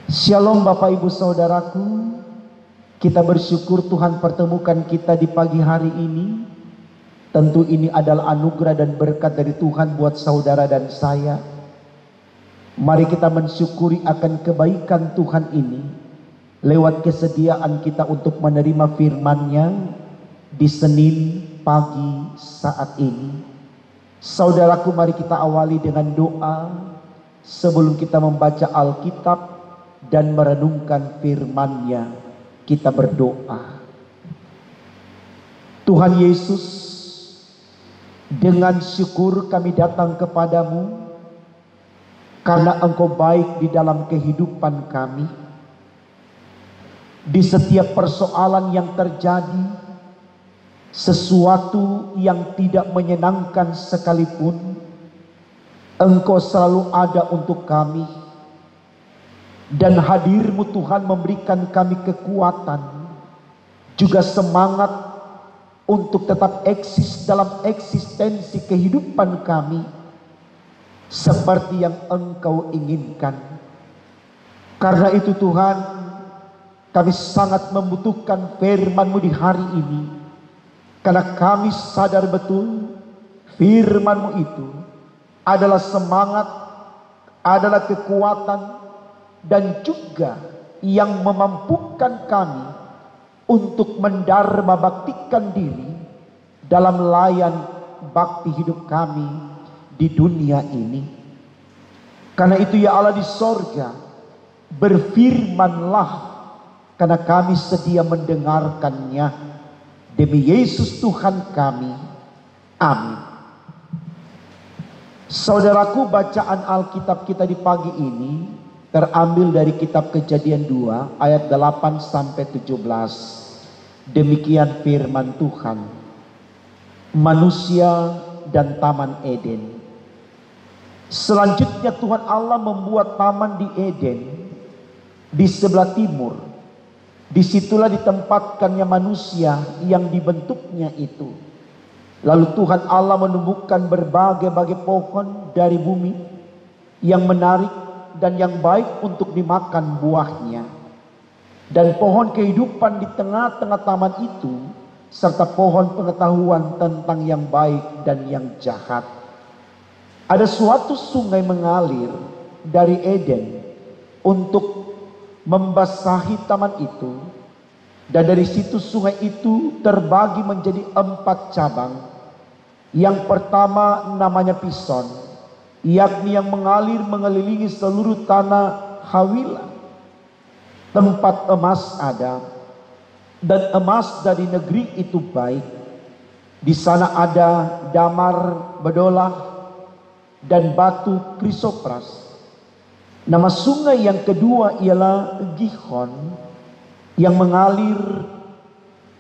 Shalom Bapak Ibu Saudaraku, kita bersyukur Tuhan pertemukan kita di pagi hari ini. Tentu ini adalah anugerah dan berkat dari Tuhan buat saudara dan saya. Mari kita mensyukuri akan kebaikan Tuhan ini lewat kesediaan kita untuk menerima firman-Nya di Senin pagi saat ini. Saudaraku, mari kita awali dengan doa sebelum kita membaca Alkitab dan merenungkan firman-Nya. Kita berdoa. Tuhan Yesus, dengan syukur kami datang kepadamu karena Engkau baik di dalam kehidupan kami. Di setiap persoalan yang terjadi, sesuatu yang tidak menyenangkan sekalipun, Engkau selalu ada untuk kami. Dan hadir-Mu Tuhan memberikan kami kekuatan, juga semangat untuk tetap eksis dalam eksistensi kehidupan kami seperti yang Engkau inginkan. Karena itu Tuhan, kami sangat membutuhkan firman-Mu di hari ini. Karena kami sadar betul firman-Mu itu adalah semangat, adalah kekuatan, dan juga yang memampukan kami untuk mendharma baktikan diri dalam layan bakti hidup kami di dunia ini. Karena itu ya Allah di sorga, berfirmanlah, karena kami sedia mendengarkannya. Demi Yesus Tuhan kami. Amin. Saudaraku, bacaan Alkitab kita di pagi ini terambil dari kitab Kejadian 2 ayat 8 sampai 17. Demikian firman Tuhan. Manusia dan Taman Eden. Selanjutnya Tuhan Allah membuat taman di Eden di sebelah timur. Disitulah ditempatkannya manusia yang dibentuknya itu. Lalu Tuhan Allah menumbuhkan berbagai-bagai pohon dari bumi yang menarik dan yang baik untuk dimakan buahnya. Dan pohon kehidupan di tengah-tengah taman itu, serta pohon pengetahuan tentang yang baik dan yang jahat. Ada suatu sungai mengalir dari Eden untuk membasahi taman itu. Dan dari situ sungai itu terbagi menjadi 4 cabang. Yang pertama namanya Pison, yakni yang mengalir mengelilingi seluruh tanah Hawila. Tempat emas ada, dan emas dari negeri itu baik. Di sana ada damar, bedolah, dan batu krisopras. Nama sungai yang kedua ialah Gihon, yang mengalir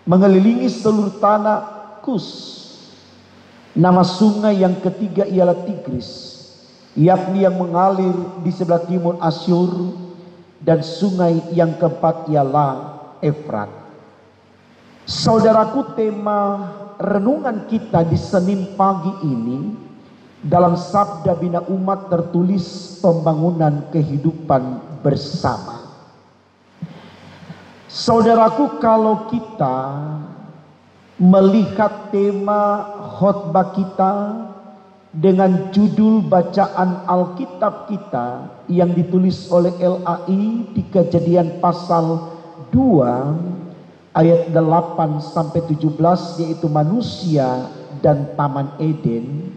mengelilingi seluruh tanah Kus. Nama sungai yang ketiga ialah Tigris, yakni yang mengalir di sebelah timur Asyur. Dan sungai yang keempat ialah Efrat. Saudaraku, tema renungan kita di Senin pagi ini dalam Sabda Bina Umat tertulis pembangunan kehidupan bersama. Saudaraku, kalau kita melihat tema khotbah kita dengan judul bacaan Alkitab kita yang ditulis oleh LAI di Kejadian pasal 2 ayat 8 sampai 17, yaitu manusia dan Taman Eden,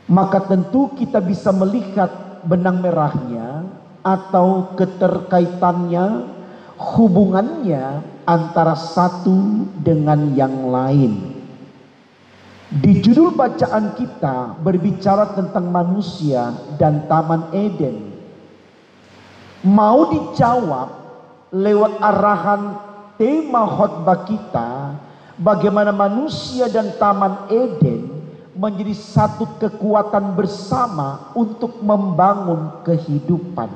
maka tentu kita bisa melihat benang merahnya atau keterkaitannya, hubungannya antara satu dengan yang lain. Di judul bacaan kita berbicara tentang manusia dan Taman Eden. Mau dijawab lewat arahan tema khotbah kita, bagaimana manusia dan Taman Eden menjadi satu kekuatan bersama untuk membangun kehidupan.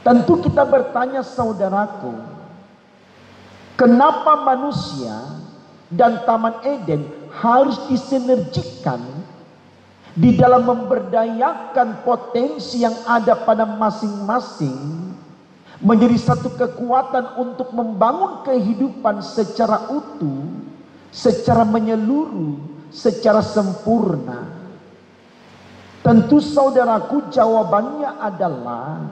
Tentu kita bertanya, saudaraku, kenapa manusia dan Taman Eden harus disinergikan di dalam memberdayakan potensi yang ada pada masing-masing menjadi satu kekuatan untuk membangun kehidupan secara utuh, secara menyeluruh, secara sempurna. Tentu saudaraku, jawabannya adalah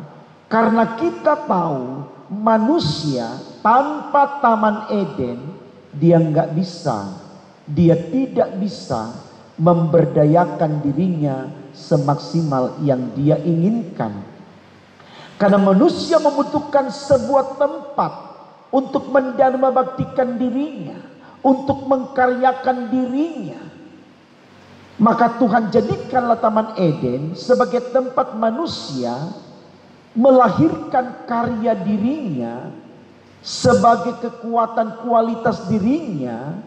karena kita tahu manusia tanpa Taman Eden dia tidak bisa memberdayakan dirinya semaksimal yang dia inginkan. Karena manusia membutuhkan sebuah tempat untuk mendharma baktikan dirinya, untuk mengkaryakan dirinya. Maka Tuhan jadikanlah Taman Eden sebagai tempat manusia melahirkan karya dirinya sebagai kekuatan kualitas dirinya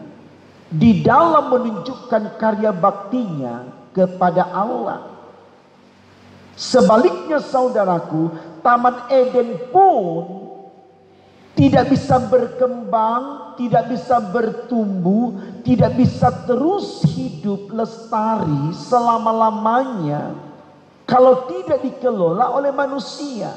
di dalam menunjukkan karya baktinya kepada Allah. Sebaliknya saudaraku, Taman Eden pun tidak bisa berkembang, tidak bisa bertumbuh, tidak bisa terus hidup lestari selama-lamanya kalau tidak dikelola oleh manusia.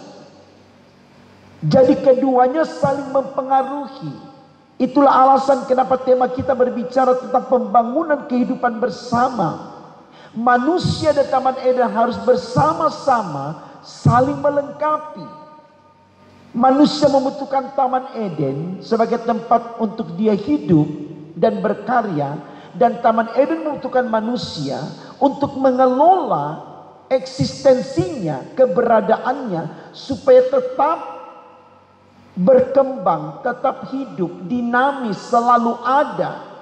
Jadi keduanya saling mempengaruhi. Itulah alasan kenapa tema kita berbicara tentang pembangunan kehidupan bersama. Manusia dan Taman Eden harus bersama-sama saling melengkapi. Manusia membutuhkan Taman Eden sebagai tempat untuk dia hidup dan berkarya, dan Taman Eden membutuhkan manusia untuk mengelola eksistensinya, keberadaannya supaya tetap berkembang, tetap hidup, dinamis, selalu ada.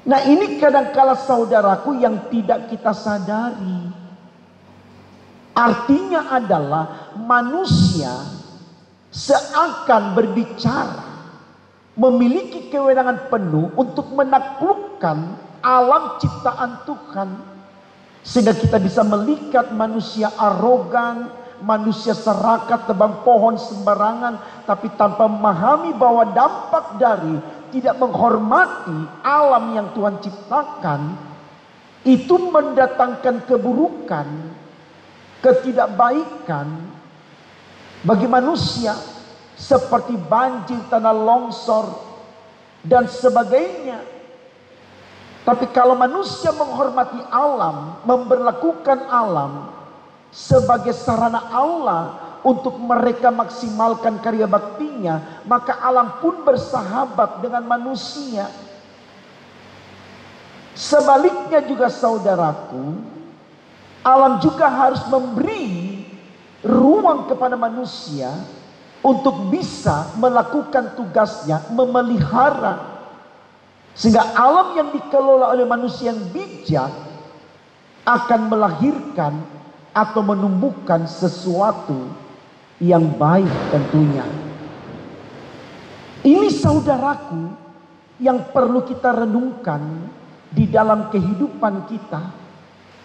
Nah, ini kadangkala saudaraku yang tidak kita sadari. Artinya adalah manusia seakan berbicara, memiliki kewenangan penuh untuk menaklukkan alam ciptaan Tuhan. Sehingga kita bisa melihat manusia arogan, manusia serakah tebang pohon sembarangan, tapi tanpa memahami bahwa dampak dari tidak menghormati alam yang Tuhan ciptakan itu mendatangkan keburukan, ketidakbaikan bagi manusia, seperti banjir, tanah longsor dan sebagainya. Tapi kalau manusia menghormati alam, memberlakukan alam sebagai sarana Allah untuk mereka maksimalkan karya baktinya, maka alam pun bersahabat dengan manusia. Sebaliknya juga saudaraku, alam juga harus memberi ruang kepada manusia untuk bisa melakukan tugasnya, memelihara. Sehingga alam yang dikelola oleh manusia yang bijak akan melahirkan atau menumbuhkan sesuatu yang baik tentunya. Ini saudaraku yang perlu kita renungkan di dalam kehidupan kita.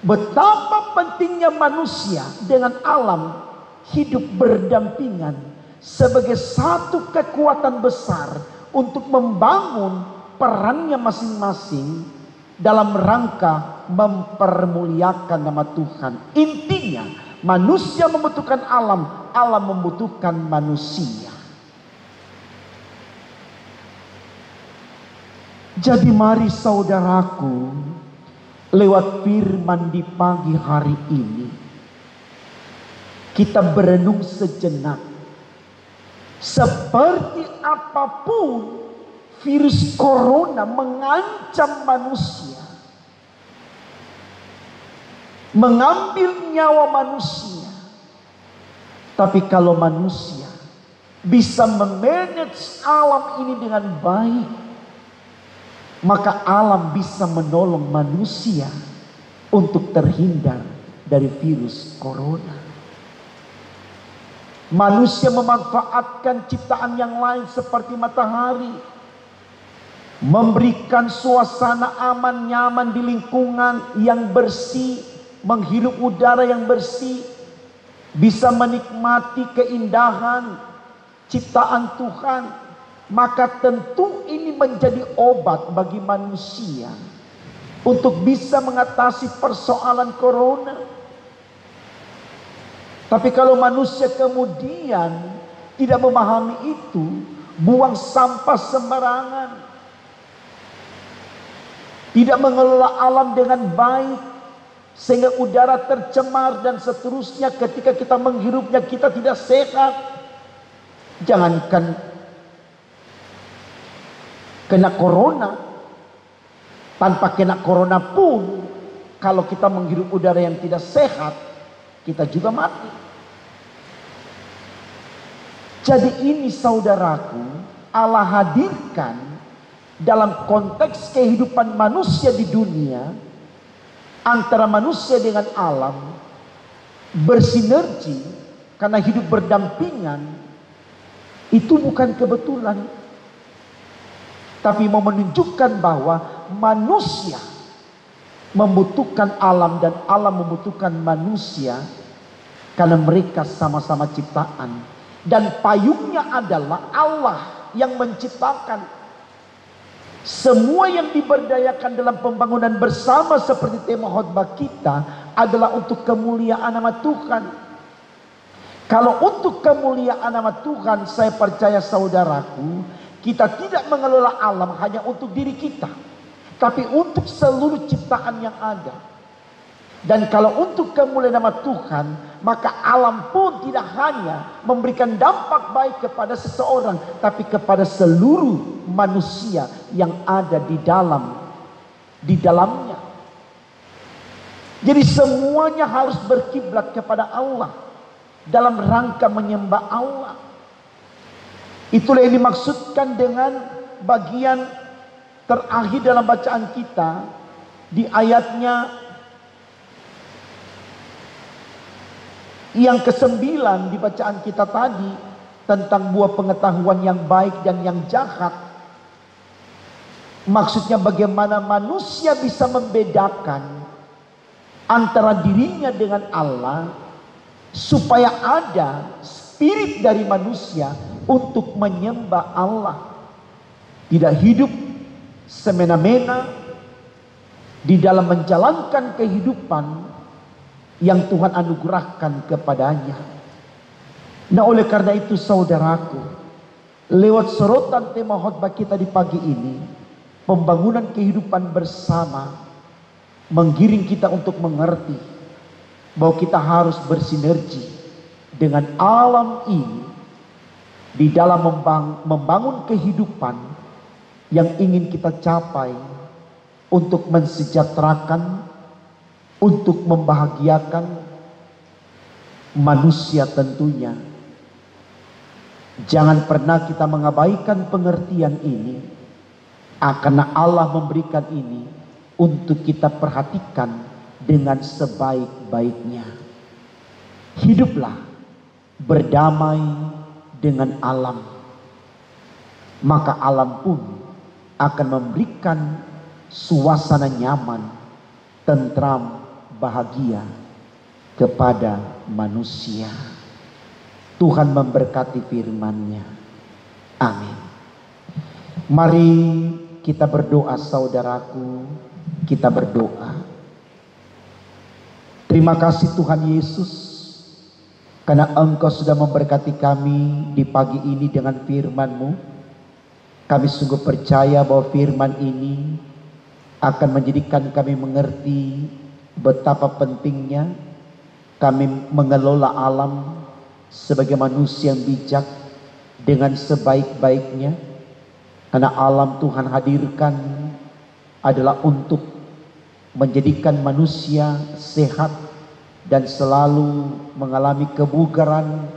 Betapa pentingnya manusia dengan alam hidup berdampingan sebagai satu kekuatan besar untuk membangun perannya masing-masing dalam rangka mempermuliakan nama Tuhan. Intinya manusia membutuhkan alam, alam membutuhkan manusia. Jadi mari saudaraku, lewat firman di pagi hari ini, kita berenung sejenak. Seperti apapun virus corona mengancam manusia, mengambil nyawa manusia. Tapi kalau manusia bisa memanage alam ini dengan baik, maka alam bisa menolong manusia untuk terhindar dari virus corona. Manusia memanfaatkan ciptaan yang lain seperti matahari, memberikan suasana aman nyaman di lingkungan yang bersih, menghirup udara yang bersih, bisa menikmati keindahan ciptaan Tuhan. Maka tentu ini menjadi obat bagi manusia untuk bisa mengatasi persoalan corona. Tapi kalau manusia kemudian tidak memahami itu, buang sampah sembarangan, tidak mengelola alam dengan baik, sehingga udara tercemar dan seterusnya, ketika kita menghirupnya kita tidak sehat. Jangankan kena corona, tanpa kena corona pun, kalau kita menghirup udara yang tidak sehat, kita juga mati. Jadi ini saudaraku, Allah hadirkan dalam konteks kehidupan manusia di dunia, antara manusia dengan alam bersinergi karena hidup berdampingan. Itu bukan kebetulan, tapi mau menunjukkan bahwa manusia membutuhkan alam dan alam membutuhkan manusia, karena mereka sama-sama ciptaan, dan payungnya adalah Allah yang menciptakan. Semua yang diberdayakan dalam pembangunan bersama seperti tema khotbah kita adalah untuk kemuliaan nama Tuhan. Kalau untuk kemuliaan nama Tuhan, saya percaya saudaraku, kita tidak mengelola alam hanya untuk diri kita, tapi untuk seluruh ciptaan yang ada. Dan kalau untuk kemuliaan nama Tuhan, maka alam pun tidak hanya memberikan dampak baik kepada seseorang, tapi kepada seluruh manusia yang ada di dalamnya. Jadi semuanya harus berkiblat kepada Allah dalam rangka menyembah Allah. Itulah yang dimaksudkan dengan bagian terakhir dalam bacaan kita di ayatnya yang ke-9 di bacaan kita tadi, tentang buah pengetahuan yang baik dan yang jahat. Maksudnya bagaimana manusia bisa membedakan antara dirinya dengan Allah, supaya ada spirit dari manusia untuk menyembah Allah. Tidak hidup semena-mena di dalam menjalankan kehidupan yang Tuhan anugerahkan kepadanya. Nah, oleh karena itu saudaraku, lewat sorotan tema khotbah kita di pagi ini, pembangunan kehidupan bersama menggiring kita untuk mengerti bahwa kita harus bersinergi dengan alam ini di dalam membangun kehidupan yang ingin kita capai untuk mensejahterakan, untuk membahagiakan manusia tentunya. Jangan pernah kita mengabaikan pengertian ini, karena Allah memberikan ini untuk kita perhatikan dengan sebaik-baiknya. Hiduplah berdamai dengan alam, maka alam pun akan memberikan suasana nyaman, tentram, bahagia kepada manusia. Tuhan memberkati firman-Nya. Amin. Mari kita berdoa saudaraku, kita berdoa. Terima kasih Tuhan Yesus, karena Engkau sudah memberkati kami di pagi ini dengan firman-Mu. Kami sungguh percaya bahwa firman ini akan menjadikan kami mengerti betapa pentingnya kami mengelola alam sebagai manusia yang bijak dengan sebaik-baiknya. Karena alam Tuhan hadirkan adalah untuk menjadikan manusia sehat dan selalu mengalami kebugaran,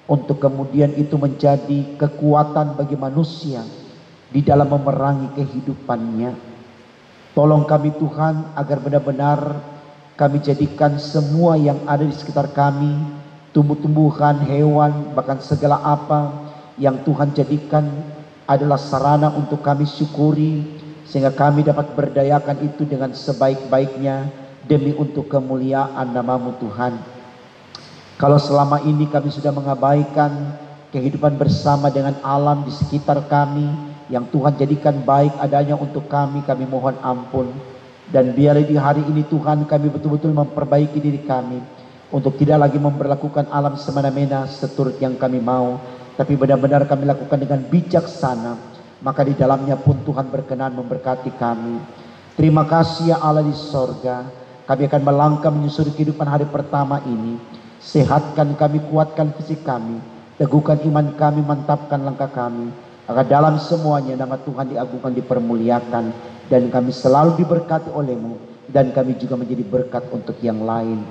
untuk kemudian itu menjadi kekuatan bagi manusia di dalam memerangi kehidupannya. Tolong kami Tuhan, agar benar-benar kami jadikan semua yang ada di sekitar kami, tumbuh-tumbuhan, hewan, bahkan segala apa yang Tuhan jadikan adalah sarana untuk kami syukuri, sehingga kami dapat berdayakan itu dengan sebaik-baiknya demi untuk kemuliaan nama-Mu Tuhan. Kalau selama ini kami sudah mengabaikan kehidupan bersama dengan alam di sekitar kami yang Tuhan jadikan baik adanya untuk kami mohon ampun. Dan biarlah di hari ini Tuhan kami betul-betul memperbaiki diri kami untuk tidak lagi memperlakukan alam semena-mena seturut yang kami mau, tapi benar-benar kami lakukan dengan bijaksana, maka di dalamnya pun Tuhan berkenan memberkati kami. Terima kasih ya Allah di sorga, kami akan melangkah menyusuri kehidupan hari pertama ini. Sehatkan kami, kuatkan fisik kami, teguhkan iman kami, mantapkan langkah kami, agar dalam semuanya nama Tuhan diagungkan, dipermuliakan, dan kami selalu diberkati oleh-Mu, dan kami juga menjadi berkat untuk yang lain.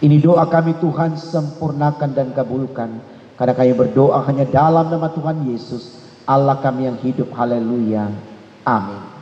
Ini doa kami Tuhan, sempurnakan dan kabulkan, karena kami berdoa hanya dalam nama Tuhan Yesus, Allah kami yang hidup. Haleluya. Amin.